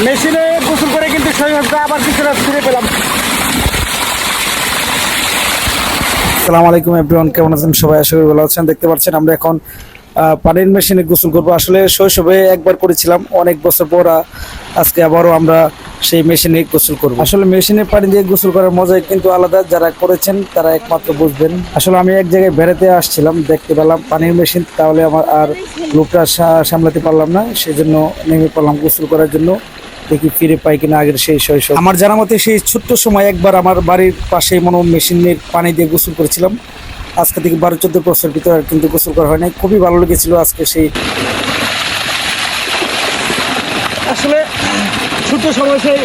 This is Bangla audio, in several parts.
মেশিনে গোসল করে কিন্তু শৈশবটা আবার কিছুটা ফিরে পেলাম। আসসালামু আলাইকুম এভরিওয়ান, কেমন আছেন সবাই? আশা করি ভালো আছেন। দেখতে পাচ্ছেন আমরা এখন পানির মেশিনে গোসল করবো। আসলে শৈশবে একবার করেছিলাম, অনেক বছর পর আজকে আবারও আমরা সেই মেশিনে গোসল করবো। আসলে মেশিনের পানি দিয়ে গোসল করার মজাই কিন্তু আলাদা, যারা করেছেন তারা একমাত্র বুঝবেন। আসলে আমি এক জায়গায় বেড়াতে আসছিলাম, দেখতে পেলাম পানির মেশিন, তাহলে আমার আর লোকটা সামলাতে পারলাম না, সেজন্য নেমে পড়লাম গোসল করার জন্য। দেখি ফিরে পাই কিনা আগের সেই শৈশব। আমার জানা মতে সেই ছোট্ট সময় একবার আমার বাড়ির পাশে মনে মেশিনের পানি দিয়ে গোসল করেছিলাম। আজকে থেকে 12-14 বছর ভিতরে কিন্তু গোসল করা হয় নাই। খুবই ভালো লেগেছিল আজকে সেই। আসলে ছোট সময় সেই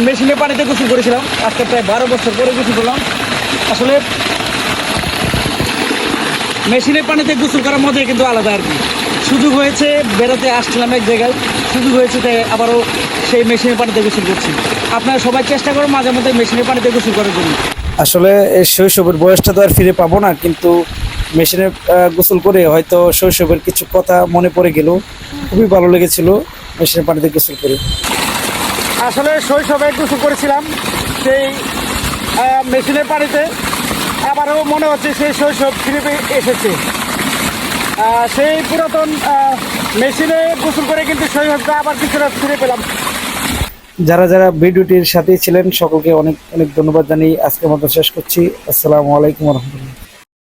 মেশিনের পানিতে গোসল করেছিলাম, আজকে প্রায় 12 বছর পরে গোসল করলাম। আসলে মেশিনের পানিতে গোসল করার মজাই কিন্তু আলাদা আর কি। সুযোগ হয়েছে, বেড়াতে আসছিলাম এক জায়গায়, সুযোগ হয়েছে তাই আবারও সেই মেশিনের পানিতে গোসল করছি। আপনারা সবাই চেষ্টা করুন মাঝে মধ্যে মেশিনের পানিতে গোসল করার জন্য। আসলে এই শৈশবের বয়সটা তো আর ফিরে পাবো না, কিন্তু মেশিনে গোসল করে হয়তো শৈশবের কিছু কথা মনে পড়ে গেল। খুবই ভালো লেগেছিল মেশিনের পানিতে গোসল করে। আসলে শৈশবে গোসল করেছিলাম সেই মেশিনের পানিতে, আবারও মনে হচ্ছে সেই শৈশব ফিরে এসেছে। সেই পুরাতন মেশিনে গোসল করে কিন্তু শৈশবটা আবার কিছুটা ফিরে পেলাম। যারা যারা ভিডিওটির সাথেই ছিলেন সকলকে অনেক অনেক ধন্যবাদ জানিয়ে আজকের মতো শেষ করছি। আসসালামু আলাইকুম রহমতুল্লাহ।